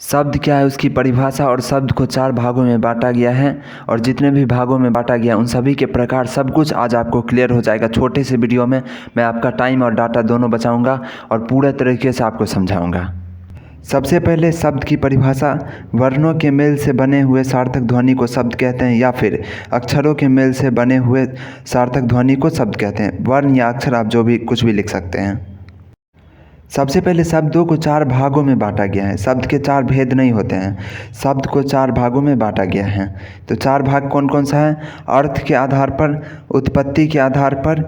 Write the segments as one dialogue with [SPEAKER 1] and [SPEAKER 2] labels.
[SPEAKER 1] शब्द क्या है, उसकी परिभाषा और शब्द को 4 भागों में बांटा गया है और जितने भी भागों में बांटा गया उन सभी के प्रकार सब कुछ आज आपको क्लियर हो जाएगा। छोटे से वीडियो में मैं आपका टाइम और डाटा दोनों बचाऊंगा और पूरे तरीके से आपको समझाऊंगा। सबसे पहले शब्द की परिभाषा। वर्णों के मेल से बने हुए सार्थक ध्वनि को शब्द कहते हैं या फिर अक्षरों के मेल से बने हुए सार्थक ध्वनि को शब्द कहते हैं। वर्ण या अक्षर आप जो भी कुछ भी लिख सकते हैं। सबसे पहले शब्दों को 4 भागों में बांटा गया है। शब्द के 4 भेद नहीं होते हैं, शब्द को 4 भागों में बांटा गया है। तो 4 भाग कौन कौन सा है? अर्थ के आधार पर, उत्पत्ति के आधार पर,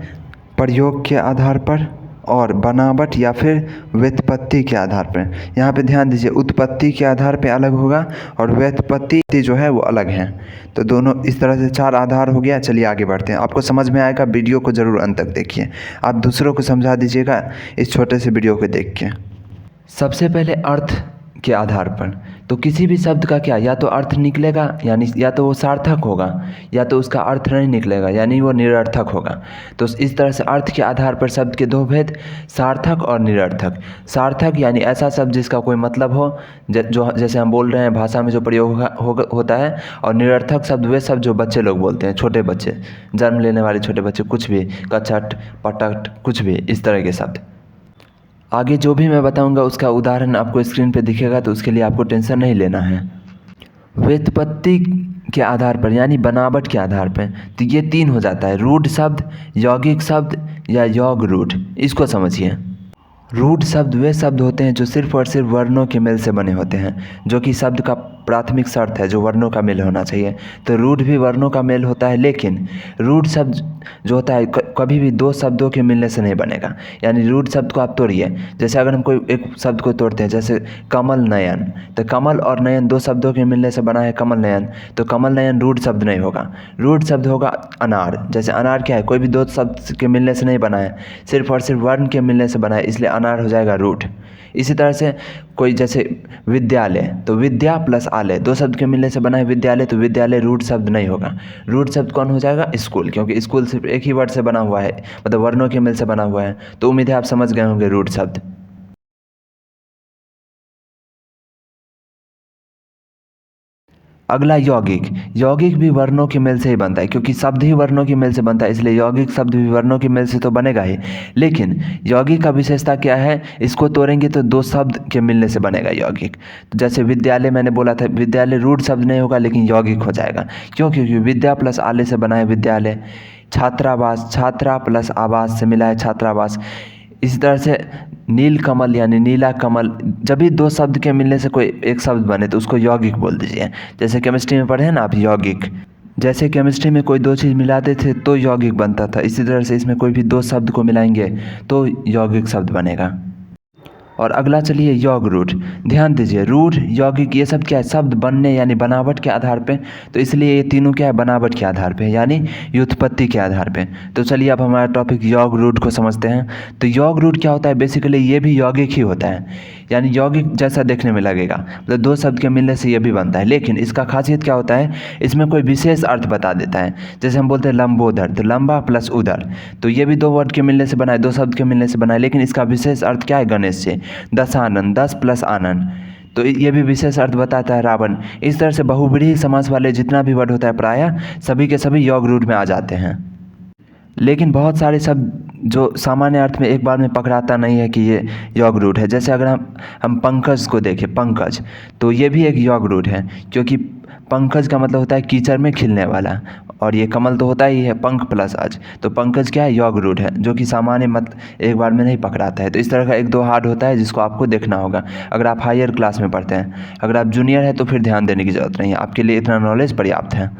[SPEAKER 1] प्रयोग के आधार पर और बनावट या फिर व्युत्पत्ति के आधार पर। यहाँ पे ध्यान दीजिए, उत्पत्ति के आधार पे अलग होगा और व्युत्पत्ति जो है वो अलग है। तो दोनों इस तरह से 4 आधार हो गया। चलिए आगे बढ़ते हैं। आपको समझ में आएगा, वीडियो को ज़रूर अंत तक देखिए। आप दूसरों को समझा दीजिएगा इस छोटे से वीडियो को देख के। सबसे पहले अर्थ के आधार पर, तो किसी भी शब्द का क्या या तो अर्थ निकलेगा, यानी या तो वो सार्थक होगा या तो उसका अर्थ नहीं निकलेगा, यानी वो निरर्थक होगा। तो इस तरह से अर्थ के आधार पर शब्द के 2 भेद, सार्थक और निरर्थक। सार्थक यानी ऐसा शब्द जिसका कोई मतलब हो, जो जैसे हम बोल रहे हैं भाषा में जो प्रयोग होता है। और निरर्थक शब्द वे शब्द जो बच्चे लोग बोलते हैं, छोटे बच्चे, जन्म लेने वाले छोटे बच्चे, कुछ भी, कचट पटट कुछ भी, इस तरह के शब्द। आगे जो भी मैं बताऊंगा उसका उदाहरण आपको स्क्रीन पे दिखेगा, तो उसके लिए आपको टेंशन नहीं लेना है। व्युत्पत्ति के आधार पर यानी बनावट के आधार पर, तो ये 3 हो जाता है, रूढ़ शब्द, यौगिक शब्द या योग रूढ़। इसको समझिए। रूढ़ शब्द वे शब्द होते हैं जो सिर्फ और सिर्फ वर्णों के मेल से बने होते हैं, जो कि शब्द का प्राथमिक शर्त है, जो वर्णों का मेल होना चाहिए। तो रूढ़ भी वर्णों का मेल होता है, लेकिन रूढ़ शब्द जो होता है कभी भी 2 शब्दों के मिलने से नहीं बनेगा। यानी रूढ़ शब्द को आप तोड़िए, जैसे अगर हम कोई एक शब्द को तोड़ते हैं, जैसे कमल नयन, तो कमल और नयन 2 शब्दों के मिलने से बना है कमल नयन, तो कमल नयन रूढ़ शब्द नहीं होगा। रूढ़ शब्द होगा अनार। जैसे अनार क्या है, कोई भी 2 शब्द के मिलने से नहीं बना है, सिर्फ और सिर्फ वर्ण के मिलने से बना है, इसलिए अनार हो जाएगा रूढ़। इसी तरह से कोई जैसे विद्यालय, तो विद्या प्लस आलय 2 शब्द के मिलने से बना है विद्यालय, तो विद्यालय रूढ़ शब्द नहीं होगा। रूढ़ शब्द कौन हो जाएगा? स्कूल, क्योंकि स्कूल सिर्फ एक ही वर्ड से बना हुआ है, मतलब वर्णों के मिल से बना हुआ है। तो उम्मीद है आप समझ गए होंगे रूढ़ शब्द। अगला यौगिक। यौगिक भी वर्णों के मेल से ही बनता है, क्योंकि शब्द ही वर्णों के मेल से बनता है, इसलिए यौगिक शब्द भी वर्णों के मेल से तो बनेगा ही। लेकिन यौगिक का विशेषता क्या है? इसको तोड़ेंगे तो 2 शब्द के मिलने से बनेगा यौगिक। तो जैसे विद्यालय, मैंने बोला था विद्यालय रूढ़ शब्द नहीं होगा, लेकिन यौगिक हो जाएगा। क्यों? क्योंकि विद्या प्लस आलय से बना है विद्यालय। छात्रावास, छात्रा प्लस आवास से मिला है छात्रावास। इसी तरह से नील कमल यानी नीला कमल, जब भी 2 शब्द के मिलने से कोई एक शब्द बने तो उसको यौगिक बोल दीजिए। जैसे केमिस्ट्री में पढ़े हैं ना आप, यौगिक। जैसे केमिस्ट्री में कोई 2 चीज़ मिलाते थे तो यौगिक बनता था, इसी तरह से इसमें कोई भी 2 शब्द को मिलाएंगे तो यौगिक शब्द बनेगा। और अगला चलिए योग रूढ़। ध्यान दीजिए, रूढ़, यौगिक, ये सब क्या है? शब्द बनने यानी बनावट के आधार पे, तो इसलिए ये तीनों क्या है? बनावट के आधार पे, यानी व्युत्पत्ति के आधार पे। तो चलिए अब हमारा टॉपिक योग रूढ़ को समझते हैं। तो योग रूढ़ क्या होता है? बेसिकली ये भी यौगिक ही होता है, यानी यौगिक जैसा देखने में लगेगा, मतलब 2 शब्द के मिलने से ये भी बनता है। लेकिन इसका खासियत क्या होता है? इसमें कोई विशेष अर्थ बता देता है। जैसे हम बोलते हैं लंबोदर, तो लंबा प्लस उदर, तो ये भी 2 वर्ड के मिलने से बना है, 2 शब्द के मिलने से बना है, लेकिन इसका विशेष अर्थ क्या है? गणेश से। दशानन, 10 प्लस आनंद, तो ये भी विशेष अर्थ बताता है रावण। इस तरह से बहुब्रीहि समास वाले जितना भी वर्ड होता है प्रायः सभी के सभी योग रूढ़ में आ जाते हैं। लेकिन बहुत सारे शब्द जो सामान्य अर्थ में एक बार में पकड़ाता नहीं है कि ये योग रूढ़ है। जैसे अगर हम पंकज को देखें, पंकज, तो ये भी एक योग रूढ़ है, क्योंकि पंकज का मतलब होता है कीचड़ में खिलने वाला, और ये कमल तो होता ही है पंख प्लस अज, तो पंकज क्या है? योग रूढ़ है, जो कि सामान्य मत एक बार में नहीं पकड़ाता है। तो इस तरह का 1-2 हार्ड होता है जिसको आपको देखना होगा अगर आप हायर क्लास में पढ़ते हैं। अगर आप जूनियर हैं तो फिर ध्यान देने की ज़रूरत नहीं है, आपके लिए इतना नॉलेज पर्याप्त है।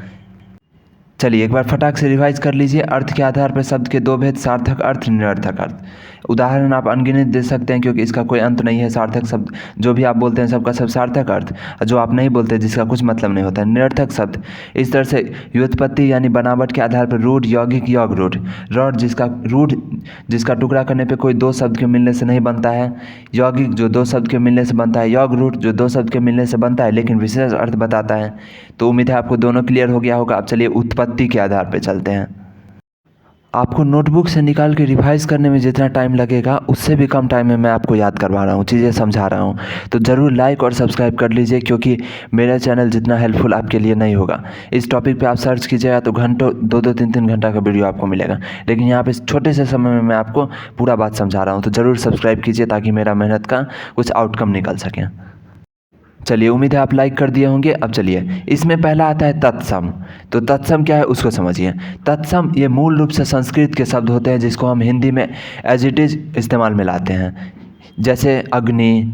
[SPEAKER 1] चलिए एक बार फटाक से रिवाइज कर लीजिए। अर्थ के आधार पर शब्द के 2 भेद, सार्थक अर्थ, निरर्थक अर्थ। उदाहरण आप अनगिनत दे सकते हैं, क्योंकि इसका कोई अंत नहीं है। सार्थक शब्द जो भी आप बोलते हैं सबका सब सार्थक अर्थ, जो आप नहीं बोलते जिसका कुछ मतलब नहीं होता है निरर्थक शब्द। इस तरह से व्युत्पत्ति यानी बनावट के आधार पर रूढ़, यौगिक, योग रूढ़। रूढ़ जिसका टुकड़ा करने पर कोई 2 शब्द के मिलने से नहीं बनता है, यौगिक जो 2 शब्द के मिलने से बनता है, योग रूढ़ जो 2 शब्द के मिलने से बनता है लेकिन विशेष अर्थ बताता है। तो उम्मीद है आपको दोनों क्लियर हो गया होगा। अब चलिए उत्पत्ति के आधार पर चलते हैं। आपको नोटबुक से निकाल के रिवाइज़ करने में जितना टाइम लगेगा उससे भी कम टाइम में मैं आपको याद करवा रहा हूँ, चीज़ें समझा रहा हूँ। तो ज़रूर लाइक और सब्सक्राइब कर लीजिए, क्योंकि मेरा चैनल जितना हेल्पफुल आपके लिए नहीं होगा। इस टॉपिक पे आप सर्च कीजिएगा तो घंटों 2-2 3-3 घंटा का वीडियो आपको मिलेगा, लेकिन यहाँ पे छोटे से समय में मैं आपको पूरा बात समझा रहा हूँ। तो ज़रूर सब्सक्राइब कीजिए ताकि मेरा मेहनत का कुछ आउटकम निकल सके। चलिए, उम्मीद है आप लाइक कर दिए होंगे। अब चलिए, इसमें पहला आता है तत्सम। तो तत्सम क्या है उसको समझिए। तत्सम ये मूल रूप से संस्कृत के शब्द होते हैं जिसको हम हिंदी में एज इट इज़ इस्तेमाल में लाते हैं, जैसे अग्नि,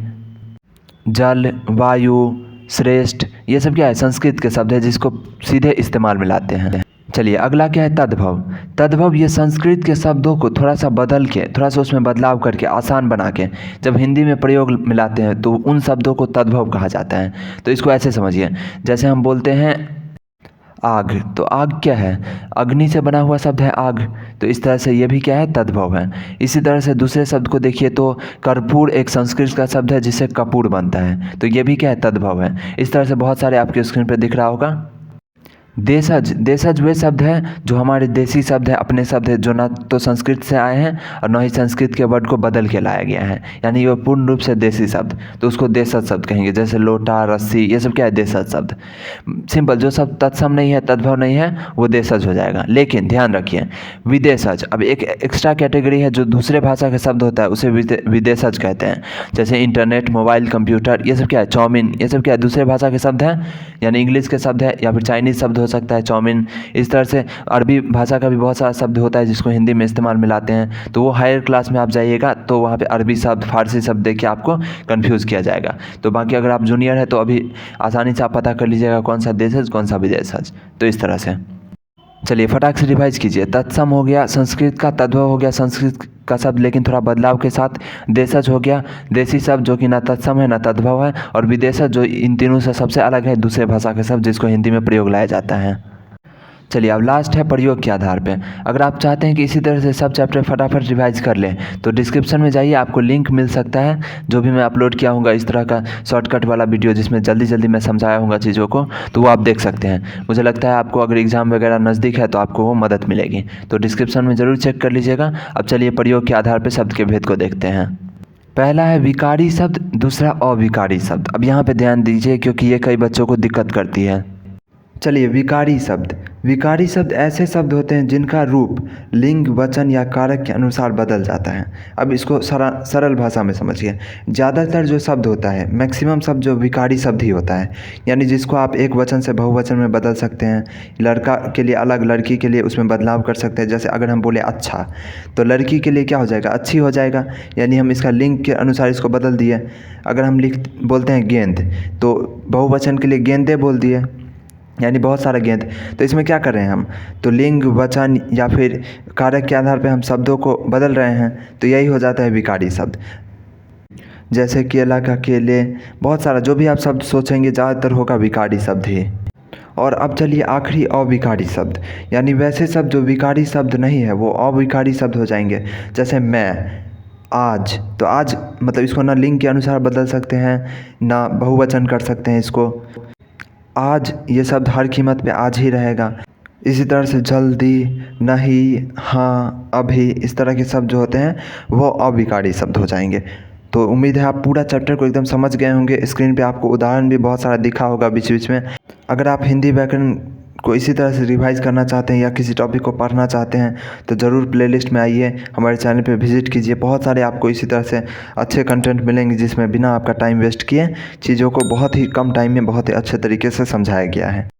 [SPEAKER 1] जल, वायु, श्रेष्ठ, ये सब क्या है संस्कृत के शब्द है जिसको सीधे इस्तेमाल में लाते हैं। चलिए, अगला क्या है तद्भव। तद्भव ये संस्कृत के शब्दों को थोड़ा सा बदल के, थोड़ा सा उसमें बदलाव करके, आसान बना के जब हिंदी में प्रयोग में लाते हैं तो उन शब्दों को तद्भव कहा जाता है। तो इसको ऐसे समझिए, जैसे हम बोलते हैं आग, तो आग क्या है, अग्नि से बना हुआ शब्द है आग, तो इस तरह से ये भी क्या है तद्भव है। इसी तरह से दूसरे शब्द को देखिए तो कर्पूर एक संस्कृत का शब्द है जिससे कपूर बनता है, तो ये भी क्या है तद्भव है। इस तरह से बहुत सारे आपके स्क्रीन पर दिख रहा होगा। देशज, देशज वे शब्द हैं जो हमारे देसी शब्द है, अपने शब्द है, जो ना तो संस्कृत से आए हैं और न ही संस्कृत के वर्ड को बदल के लाया गया है, यानी ये पूर्ण रूप से देसी शब्द, तो उसको देशज शब्द कहेंगे। जैसे लोटा, रस्सी, ये सब क्या है देशज शब्द। सिंपल, जो सब तत्सम नहीं है, तद्भव नहीं है, वो देशज हो जाएगा। लेकिन ध्यान रखिए, विदेशज अब एक एक्स्ट्रा कैटेगरी है, जो दूसरे भाषा के शब्द होता है उसे विदेशज कहते हैं। जैसे इंटरनेट, मोबाइल, कंप्यूटर, ये सब क्या है, चाउमीन, ये सब क्या है दूसरे भाषा के शब्द हैं, यानी इंग्लिश के शब्द है या फिर चाइनीज़ शब्द हो सकता है चाउमीन। इस तरह से अरबी भाषा का भी बहुत सारा शब्द होता है जिसको हिंदी में इस्तेमाल में लाते हैं। तो वो हायर क्लास में आप जाइएगा तो वहाँ पे अरबी शब्द, फारसी शब्द देख के आपको कन्फ्यूज़ किया जाएगा। तो बाकी अगर आप जूनियर है तो अभी आसानी से आप पता कर लीजिएगा कौन सा देशज कौन सा विदेशज। तो इस तरह से चलिए फटाक से रिवाइज कीजिए। तत्सम हो गया संस्कृत का, तद्भव हो गया संस्कृत का शब्द लेकिन थोड़ा बदलाव के साथ, देशज हो गया देसी शब्द जो कि ना तत्सम है ना तद्भव है, और विदेशज जो इन तीनों से सबसे अलग है, दूसरे भाषा के शब्द जिसको हिंदी में प्रयोग लाया जाता है। चलिए अब लास्ट है प्रयोग के आधार पे। अगर आप चाहते हैं कि इसी तरह से सब चैप्टर फटाफट रिवाइज कर लें तो डिस्क्रिप्शन में जाइए, आपको लिंक मिल सकता है जो भी मैं अपलोड किया हूँगा इस तरह का शॉर्टकट वाला वीडियो जिसमें जल्दी जल्दी मैं समझाया हूँगा चीज़ों को, तो वो आप देख सकते हैं। मुझे लगता है आपको अगर एग्ज़ाम वगैरह नज़दीक है तो आपको वो मदद मिलेगी, तो डिस्क्रिप्शन में ज़रूर चेक कर लीजिएगा। अब चलिए प्रयोग के आधार पर शब्द के भेद को देखते हैं। पहला है विकारी शब्द, दूसरा अविकारी शब्द। अब यहाँ पे ध्यान दीजिए क्योंकि ये कई बच्चों को दिक्कत करती है। चलिए विकारी शब्द। विकारी शब्द ऐसे शब्द होते हैं जिनका रूप लिंग, वचन या कारक के अनुसार बदल जाता है। अब इसको सरल भाषा में समझिए। ज़्यादातर जो शब्द होता है, मैक्सिमम शब्द जो विकारी शब्द ही होता है, यानी जिसको आप एक वचन से बहुवचन में बदल सकते हैं। लड़का के लिए अलग, लड़की के लिए उसमें बदलाव कर सकते हैं। जैसे अगर हम बोले अच्छा, तो लड़की के लिए क्या हो जाएगा, अच्छी हो जाएगा, यानी हम इसका लिंग के अनुसार इसको बदल दिए। अगर हम बोलते हैं गेंद, तो बहुवचन के लिए गेंदे बोल दिए, यानी बहुत सारा गेंद। तो इसमें क्या कर रहे हैं हम, तो लिंग, वचन या फिर कारक के आधार पे हम शब्दों को बदल रहे हैं, तो यही हो जाता है विकारी शब्द। जैसे केला का केले, बहुत सारा जो भी आप शब्द सोचेंगे ज़्यादातर होगा विकारी शब्द ही। और अब चलिए आखिरी अविकारी शब्द, यानी वैसे शब्द जो विकारी शब्द नहीं है वो अविकारी शब्द हो जाएंगे। जैसे मैं, आज, तो आज मतलब इसको ना लिंग के अनुसार बदल सकते हैं ना बहुवचन कर सकते हैं इसको। आज ये शब्द हर कीमत पे आज ही रहेगा। इसी तरह से जल्दी, नहीं, हाँ, अभी, इस तरह के शब्द जो होते हैं वो अविकारी शब्द हो जाएंगे। तो उम्मीद है आप पूरा चैप्टर को एकदम समझ गए होंगे। स्क्रीन पे आपको उदाहरण भी बहुत सारा दिखा होगा बीच बीच में। अगर आप हिंदी व्याकरण को इसी तरह से रिवाइज करना चाहते हैं या किसी टॉपिक को पढ़ना चाहते हैं तो ज़रूर प्लेलिस्ट में आइए, हमारे चैनल पे विजिट कीजिए। बहुत सारे आपको इसी तरह से अच्छे कंटेंट मिलेंगे जिसमें बिना आपका टाइम वेस्ट किए चीज़ों को बहुत ही कम टाइम में बहुत ही अच्छे तरीके से समझाया गया है।